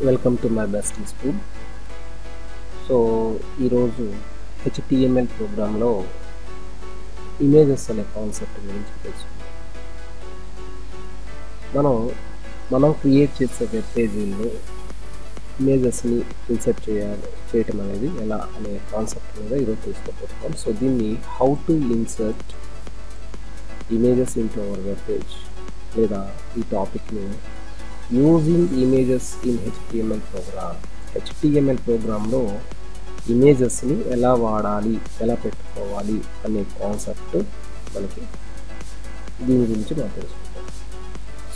Welcome to my best school. So ఈరోజు HTML ప్రోగ్రాంలో images అనే కాన్సెప్ట్ గురించి తెలుసుకుందాం. మనం క్రియేట్ చేసే వెబ్ పేజీల్లో ఇమేజెస్ని ఇన్సర్ట్ చేయటం అనేది ఎలా అనే కాన్సెప్ట్ మీద ఈరోజు తెలుసుకోబోతున్నాం. సో దీన్ని how to insert images into our web page లేదా ఈ టాపిక్ని using images in HTML program. HTML ప్రోగ్రాంలో ఇమేజెస్ని ఎలా వాడాలి, ఎలా పెట్టుకోవాలి అనే కాన్సెప్ట్ మనకి దీని గురించి మనం తెలుసుకుంటాం.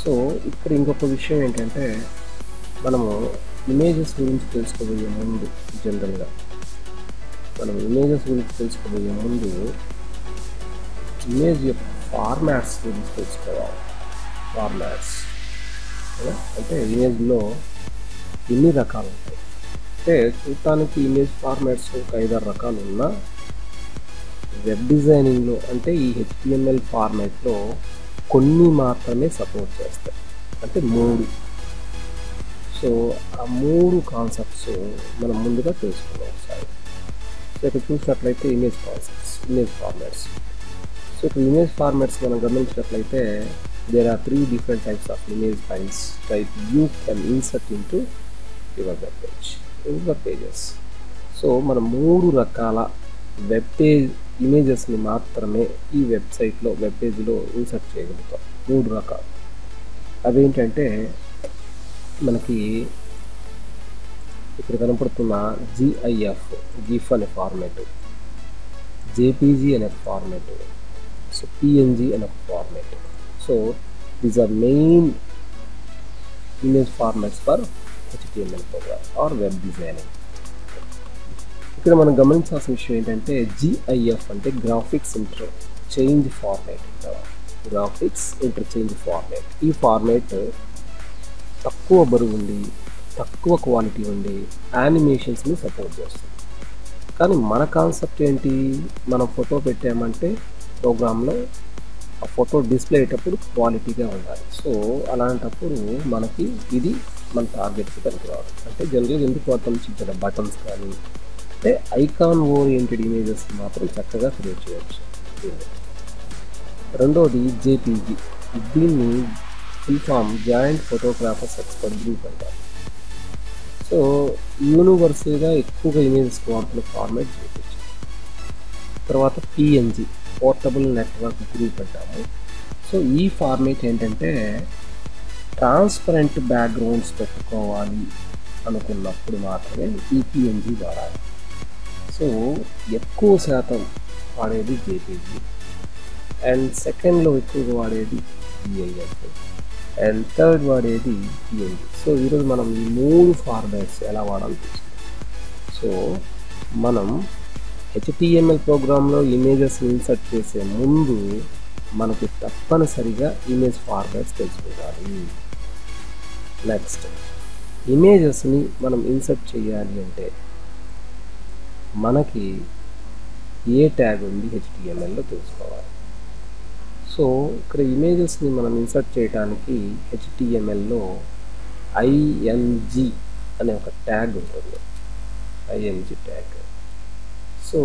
సో ఇక్కడ ఇంకొక విషయం ఏంటంటే, మనము ఇమేజెస్ గురించి తెలుసుకోబోయే ముందు జనరల్గా ఇమేజ్ యొక్క ఫార్మాట్స్ గురించి తెలుసుకోవాలి. ఫార్మాట్స్ అంటే ఇమేజ్లో ఎన్ని రకాలు ఉంటాయి అంటే, చూడటానికి ఇమేజ్ ఫార్మాట్స్ ఒక 5-6 రకాలు ఉన్నా వెబ్ డిజైనింగ్లో అంటే ఈ HTML ఫార్మాట్లో కొన్ని మాత్రమే సపోర్ట్ చేస్తాయి, అంటే 3. సో ఆ 3 కాన్సెప్ట్స్ మనం ముందుగా తెలుసుకున్నాం ఒకసారి. సో ఇక్కడ చూసినట్లయితే ఇమేజ్ ఫార్మాట్స్. సో ఇక్కడ ఇమేజ్ ఫార్మాట్స్ మనం గమనించినట్లయితే there are 3 different types of image files type you can insert into your web pages. So మనం 3 రకాల వెబ్ పేజ్ ఇమేజెస్ని మాత్రమే ఈ వెబ్ పేజ్లో ఇన్సర్ట్ చేయగలుగుతాం. 3 రకాలు అవేంటంటే, మనకి ఇక్కడ కనపడుతున్న GIF అనే ఫార్మాట్, JPG అనే ఫార్మాట్, సో PNG అనే format. So these are main image formats for HTML program or web designing. ఇక్కడ మనం గమనించాల్సిన విషయం ఏంటంటే, GIF అంటే గ్రాఫిక్స్ ఇంటర్చేంజ్ ఫార్మాట్. ఈ ఫార్మాట్ తక్కువ బరువు ఉండి తక్కువ క్వాలిటీ ఉండి యానిమేషన్స్ని సపోర్ట్ చేస్తుంది. కానీ మన కాన్సెప్ట్ ఏంటి, మనం ఫోటో పెట్టామంటే ప్రోగ్రాంలో ఆ ఫోటో డిస్ప్లే అయ్యేటప్పుడు క్వాలిటీగా ఉండాలి. సో అలాంటప్పుడు మనకి ఇది మన టార్గెట్కి పనికిరాదు. అంటే జనరల్గా ఎందుకు వాడతాం, చిన్న బటన్స్ కానీ అంటే ఐకాన్ ఓరియంటెడ్ ఇమేజెస్ మాత్రం చక్కగా క్రియేట్ చేయవచ్చు. రెండోది JPG. దీన్ని full form joint photographers expert group అంటారు. సో యూనివర్సల్గా ఎక్కువగా ఇమేజెస్ వాడుతున్న ఫార్మాట్ JPG. తర్వాత PNG పోర్టబుల్ నెట్వర్క్ గ్రూప్ అంటాము. సో ఈ ఫార్మేట్ ఏంటంటే, ట్రాన్స్పరెంట్ బ్యాక్గ్రౌండ్స్ పెట్టుకోవాలి అనుకున్నప్పుడు మాత్రమే ఈ PNG వాడాలి. సో ఎక్కువ శాతం వాడేది JPG, అండ్ సెకండ్లో ఎక్కువగా వాడేది GIF, అండ్ థర్డ్ వాడేది PNG. సో ఈరోజు మనం ఈ 3 ఫార్మాట్స్ ఎలా వాడాలి చూస్తాం. సో మనం HTML ప్రోగ్రాంలో ఇమేజెస్ ఇన్సర్ట్ చేసే ముందు మనకి తప్పనిసరిగా ఇమేజ్ ఫార్మాట్స్ తెలుసుకోవాలి. నెక్స్ట్, ఇమేజెస్ని మనం ఇన్సర్ట్ చేయాలి అంటే మనకి ఏ ట్యాగ్ ఉంది HTMLలో తెలుసుకోవాలి. సో ఇక్కడ ఇమేజెస్ని మనం ఇన్సర్ట్ చేయడానికి HTMLలో IMG అనే ఒక ట్యాగ్ ఉంటుంది, IMG ట్యాగ్. సో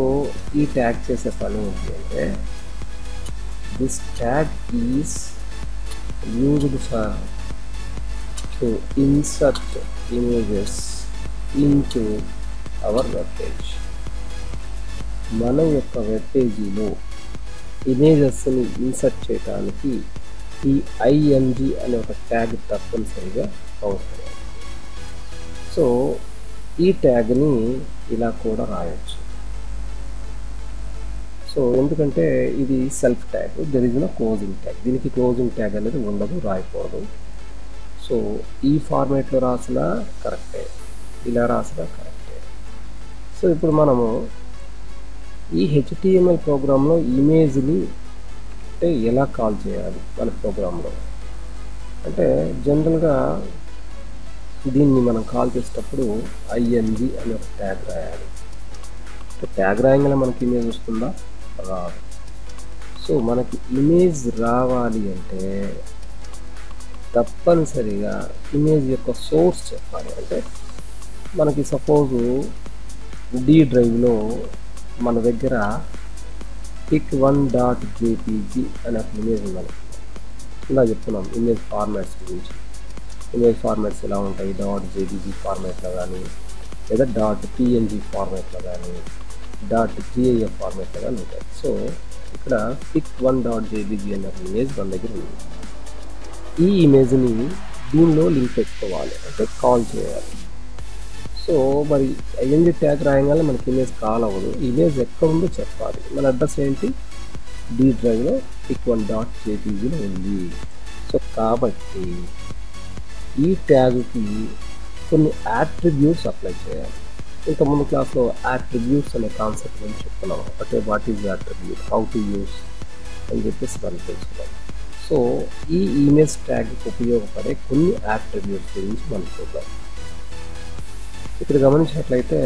ఈ ట్యాగ్ చేసే పని ఏంటి అంటే, this tag is used for to insert images into our web page. మన యొక్క వెబ్ పేజీలో ఇమేజెస్ని ఇన్సర్ట్ చేయడానికి ఈ IMG అనే ఒక ట్యాగ్ తప్పనిసరిగా అవసరం. సో ఈ ట్యాగ్ని ఇలా కూడా రాయొచ్చు. సో ఎందుకంటే ఇది self tag, there is no closing tag. దీనికి క్లోజింగ్ ట్యాగ్ అనేది ఉండదు, రాయకూడదు. సో ఈ ఫార్మాట్లో రాసినా కరెక్టే, ఇలా రాసినా కరెక్టే. సో ఇప్పుడు మనము ఈ HTML ప్రోగ్రాంలో ఇమేజ్ని అంటే ఎలా కాల్ చేయాలి మన ప్రోగ్రాంలో అంటే, జనరల్గా దీన్ని మనం కాల్ చేసేటప్పుడు IMG అనే ఒక ట్యాగ్ రాయాలి. ట్యాగ్ రాయంగానే మనకి ఇమేజ్ వస్తుందా? రాదు. సో మనకి ఇమేజ్ రావాలి అంటే తప్పనిసరిగా ఇమేజ్ యొక్క సోర్స్ చెప్పాలి. అంటే మనకి సపోజ్ డి డ్రైవ్లో మన దగ్గర pic1.jpg అనే ఒక ఇమేజ్ ఉందని ఇలా చెప్తున్నాం. ఇమేజ్ ఫార్మాట్స్ గురించి, ఇమేజ్ ఫార్మాట్స్ ఎలా ఉంటాయి, .jpg ఫార్మాట్లో కానీ, లేదా .png ఫార్మాట్లో కానీ, .gif ఫార్మాట్లో కానీ ఉంటాయి. సో ఇక్కడ pic1.jpg అనే ఇమేజ్ మన దగ్గర ఉంది. ఈ ఇమేజ్ని దీనిలో లింక్ పెట్టుకోవాలి, అంటే కాల్ చేయాలి. సో మరి ఐఎన్జి ట్యాగ్ రాయగానే మనకి ఇమేజ్ కాల్ అవ్వదు. ఇమేజ్ ఎక్కడ ఉందో చెప్పాలి. మన అడ్రస్ ఏంటి, డి డ్రైవ్లో pic1.jpgలో ఉంది. సో కాబట్టి ఈ ట్యాగ్కి కొన్ని యాట్రిబ్యూట్స్ అప్లై చేయాలి. ఇంతకుముందు క్లాస్లో యాట్రిబ్యూట్స్ అనే కాన్సెప్ట్ గురించి చెప్తున్నాం. అంటే what is attribute, how to use అని చెప్పేసి మనం తెలుసుకున్నాం. సో ఈ ఇమేజ్ ట్యాగ్కి ఉపయోగపడే కొన్ని యాట్రిబ్యూట్స్ గురించి మనం చూద్దాం. ఇక్కడ గమనించినట్లయితే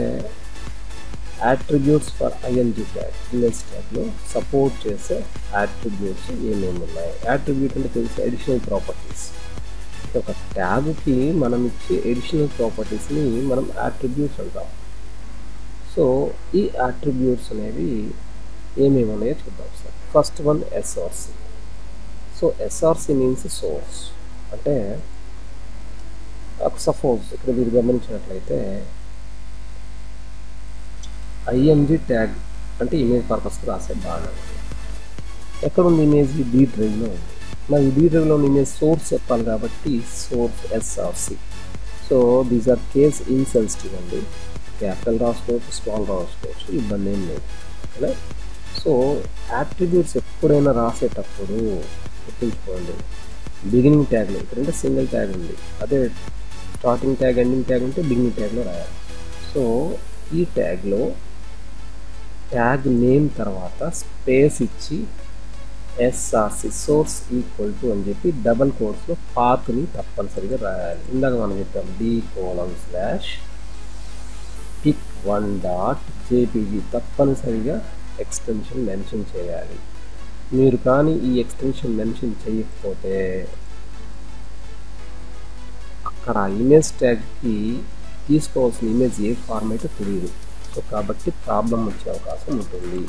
attributes for ING tag, image ట్యాగ్లో సపోర్ట్ చేసే యాట్రిబ్యూట్స్ ఏమేమి ఉన్నాయి. యాట్రిబ్యూట్ అంటే తెలిసి అడిషనల్ ప్రాపర్టీస్. ఒక ట్యాగ్కి మనం ఇచ్చే అడిషనల్ ప్రాపర్టీస్ని మనం యాట్రిబ్యూట్స్ అంటాం. సో ఈ యాట్రిబ్యూట్స్ అనేవి ఏమేమి ఉన్నాయో చూద్దాం sir. First one SRC. So SRC means source. అంటే సపోజ్ ఇక్కడ మీరు గమనించినట్లయితే ఐఎన్జి ట్యాగ్ అంటే ఇమేజ్ పర్పస్కి రాసే బాగా ఎక్కడ ఉంది ఇమేజ్, డి డ్రైవ్లో ఉంది. మరి డి డ్రైవ్లో ఉన్న ఇమేజ్ సోర్స్ చెప్పాలి కాబట్టి source SRC. So these are case insensitive అండి. క్యాపిటల్ రాసుకోవచ్చు, స్మాల్ రాసుకోవచ్చు, ఇబ్బంది ఏం లేదు. ఓకేనా. సో యాట్రిబ్యూట్స్ ఎప్పుడైనా రాసేటప్పుడు గుర్తుంచుకోండి, బిగినింగ్ ట్యాగ్లో ఇక్కడంటే సింగిల్ ట్యాగ్ ఉంది, అదే స్టార్టింగ్ ట్యాగ్ ఎండింగ్ ట్యాగ్ ఉంటే బిగినింగ్ ట్యాగ్లో రాయాలి. సో ఈ ట్యాగ్లో ట్యాగ్ నేమ్ తర్వాత స్పేస్ ఇచ్చి ఎస్ఆర్సి సోర్స్ ఈక్వల్ టు అని చెప్పి డబల్ కోట్స్లో పాత్ని తప్పనిసరిగా రాయాలి. ఇందాక మనం చెప్పాం d:/pic1.jpg తప్పనిసరిగా ఎక్స్టెన్షన్ మెన్షన్ చేయాలి. మీరు కానీ ఈ ఎక్స్టెన్షన్ మెన్షన్ చేయకపోతే అక్కడ ఇమేజ్ ట్యాగ్కి తీసుకోవాల్సిన ఇమేజ్ ఏ ఫార్మాట్ తెలియదు. సో కాబట్టి ప్రాబ్లం వచ్చే అవకాశం ఉంటుంది.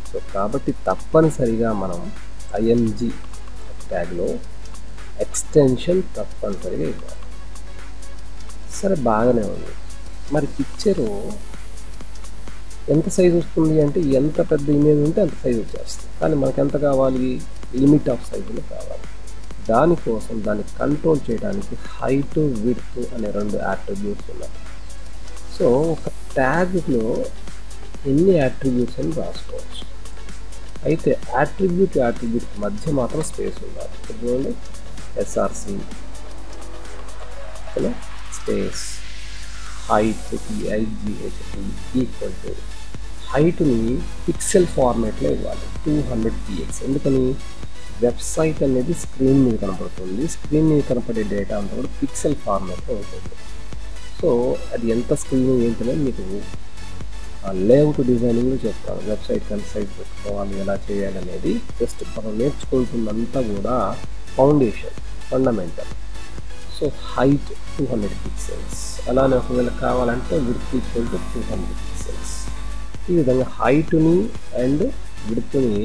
సో కాబట్టి తప్పనిసరిగా మనం ఐఎన్జి ట్యాగ్లో ఎక్స్టెన్షన్ తప్పనిసరిగా ఇవ్వాలి. సరే బాగానే ఉంది. మరి పిక్చరు ఎంత సైజ్ వస్తుంది అంటే ఎంత పెద్ద ఇమేజ్ ఉంటే అంత సైజ్ వచ్చేస్తుంది. కానీ మనకు ఎంత కావాలి, లిమిట్ ఆఫ్ సైజులో కావాలి. దానికోసం దాన్ని కంట్రోల్ చేయడానికి హైట్, విడ్త్ అనే రెండు యాట్రిబ్యూట్స్ ఉన్నాయి. సో ఒక ట్యాగ్లో ఎన్ని యాట్రిబ్యూట్స్ అని రాసుకోవచ్చు. అయితే యాట్రిబ్యూట్ మధ్య మాత్రం స్పేస్ ఉండాలి. చూడండి SRC space height equal to హైట్ని పిక్సెల్ ఫార్మాట్లో ఇవ్వాలి 200 px. ఎందుకని వెబ్సైట్ అనేది స్క్రీన్ మీద కనపడుతుంది, స్క్రీన్ మీద కనపడే డేటా అంతా కూడా పిక్సెల్ ఫార్మాట్లో ఉంటుంది. సో అది ఎంత స్క్రీన్ ఏంటనేది మీకు లేఅవుట్ డిజైనింగ్లో చెప్తాను. వెబ్సైట్ ఎంత సైజ్ పెట్టుకోవాలి, ఎలా చేయాలి అనేది జస్ట్ మనం నేర్చుకుంటున్నంతా కూడా foundation, fundamental. So height 200 pixels, అలానే ఒకవేళ కావాలంటే విడ్త్ ఈక్వల్ టు 200 pixels. ఈ విధంగా హైట్ని అండ్ విడ్త్ని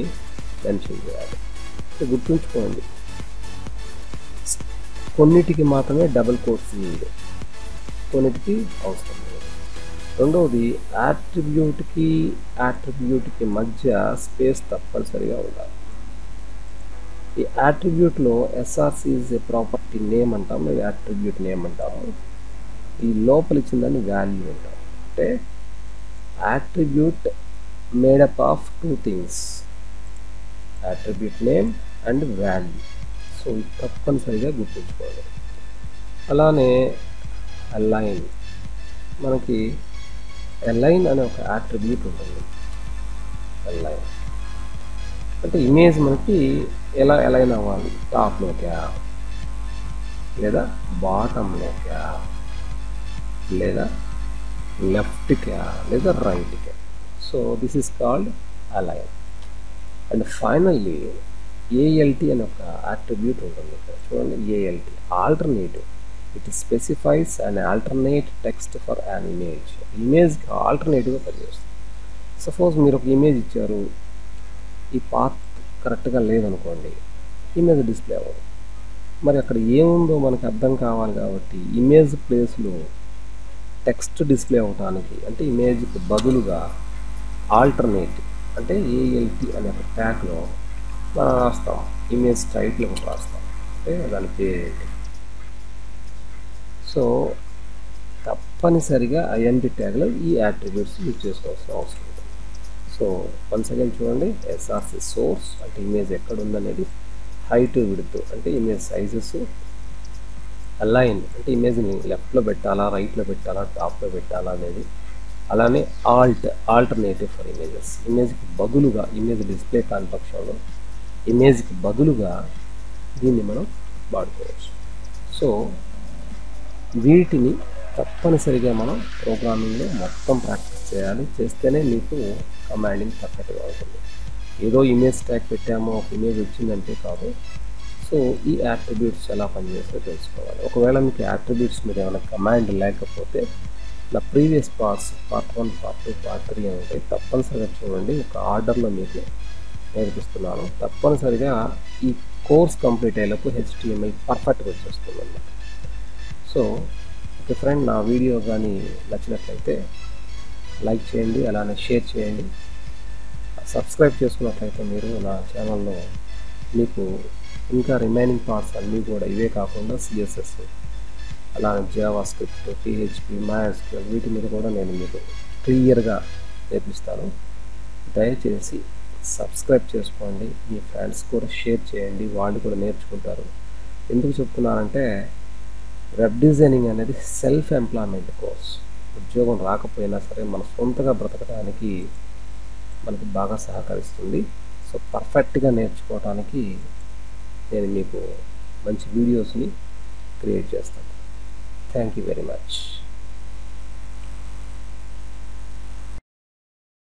మెన్షన్ చేయాలి. సో గుర్తుంచుకోండి, కొన్నిటికి మాత్రమే డబుల్ కోట్స్ ఉంది, కొన్నిటికి అవసరం లేదు. రెండవది యాట్రిబ్యూట్కి మధ్య స్పేస్ తప్పనిసరిగా ఉండాలి. ఈ యాట్రిబ్యూట్లో SRC is a property name అంటాము, లేదా యాట్రిబ్యూట్ నేమ్ అంటాము. ఈ లోపల ఇచ్చిందని వాల్యూ అంటాం. అంటే attribute made up of 2 things, attribute name and value. So ఇది తప్పనిసరిగా గుర్తుంచుకోవాలి. అలానే అలైన్, మనకి అలైన్ అనే ఒక యాట్రిబ్యూట్ ఉంటుంది. అలైన్ అంటే ఇమేజ్ మనకి ఎలా అలైన్ అవ్వాలి, టాప్లోకా లేదా బాటంలోకా లేదా లెఫ్ట్కా లేదా రైట్కా. So this is called align. And finally ALT అనే ఒక అట్రిబ్యూట్ ఉంటుంది ఇక్కడ చూడండి. ALT alternative, it specifies an alternate text for an image. ఇమేజ్కి ఆల్టర్నేటివ్గా పనిచేస్తుంది. సపోజ్ మీరు ఒక ఇమేజ్ ఇచ్చారు, ఈ పాత్ కరెక్ట్గా లేదనుకోండి, ఇమేజ్ డిస్ప్లే అవ్వదు. మరి అక్కడ ఏముందో మనకు అర్థం కావాలి కాబట్టి ఇమేజ్ ప్లేస్లో టెక్స్ట్ డిస్ప్లే అవడానికి అంటే ఇమేజ్కి బదులుగా ఆల్టర్నేటివ్ అంటే ALT అనే ఒక ట్యాగ్లో మనం రాస్తాం, ఇమేజ్ టైటిల్ ఒకటి రాస్తాం, అంటే దాని పేరు. సో తప్పనిసరిగా INT ట్యాగ్లో ఈ యాట్రిబ్యూట్స్ యూజ్ చేసుకోవాల్సిన అవసరం ఉంది. సో వన్స్ అగైన్ చూడండి, SRC సోర్స్ అంటే ఇమేజ్ ఎక్కడ ఉందనేది, హైట్ విడ్త్ అంటే ఇమేజ్ సైజెస్, అలైన్ అంటే ఇమేజ్ని లెఫ్ట్లో పెట్టాలా రైట్లో పెట్టాలా టాప్లో పెట్టాలా అనేది, అలానే ఆల్టర్నేటివ్ ఫర్ ఇమేజెస్, ఇమేజ్కి బదులుగా ఇమేజ్ డిస్ప్లే కాని పక్షంలో ఇమేజ్కి బదులుగా దీన్ని మనం వాడుకోవచ్చు. సో వీటిని తప్పనిసరిగా మనం ప్రోగ్రామింగ్లో మొత్తం ప్రాక్టీస్ చేయాలి. చేస్తేనే మీకు కమాండింగ్ పర్ఫెక్ట్గా ఉంటుంది. ఏదో ఇమేజ్ ట్యాగ్ పెట్టామో ఒక ఇమేజ్ వచ్చిందంటే కాదు. సో ఈ యాట్రిబ్యూట్స్ ఎలా పనిచేస్తాయో తెలుసుకోవాలి. ఒకవేళ మీకు యాట్రిబ్యూట్స్ మీద ఏమైనా కమాండ్ లేకపోతే నా ప్రీవియస్ పార్ట్ 1, పార్ట్ 2, పార్ట్ 3 అని ఉంటాయి, తప్పనిసరిగా చూడండి. ఒక ఆర్డర్లో మీకు నేర్పిస్తున్నాను. తప్పనిసరిగా ఈ కోర్స్ కంప్లీట్ అయ్యేలోపు HTML పర్ఫెక్ట్గా వచ్చేస్తుంది అన్నమాట. సో ఓకే ఫ్రెండ్, నా వీడియో కానీ నచ్చినట్లయితే లైక్ చేయండి, అలానే షేర్ చేయండి. సబ్స్క్రైబ్ చేసుకున్నట్లయితే మీరు నా ఛానల్లో మీకు ఇంకా రిమైనింగ్ పార్ట్స్ అన్నీ కూడా ఇవే కాకుండా CSS, అలానే జావా స్క్రిప్ట్, PHP, MySQL వీటి మీద కూడా నేను మీకు క్లియర్గా నేర్పిస్తాను. దయచేసి సబ్స్క్రైబ్ చేసుకోండి, మీ ఫ్రెండ్స్ కూడా షేర్ చేయండి, వాళ్ళు కూడా నేర్చుకుంటారు. ఎందుకు చెప్తున్నానంటే వెబ్ డిజైనింగ్ అనేది సెల్ఫ్ ఎంప్లాయ్మెంట్ కోర్స్. ఉద్యోగం రాకపోయినా సరే మన సొంతగా బ్రతకడానికి మనకి బాగా సహకరిస్తుంది. సో పర్ఫెక్ట్గా నేర్చుకోవడానికి నేను మీకు మంచి వీడియోస్ని క్రియేట్ చేస్తాను. Thank you very much.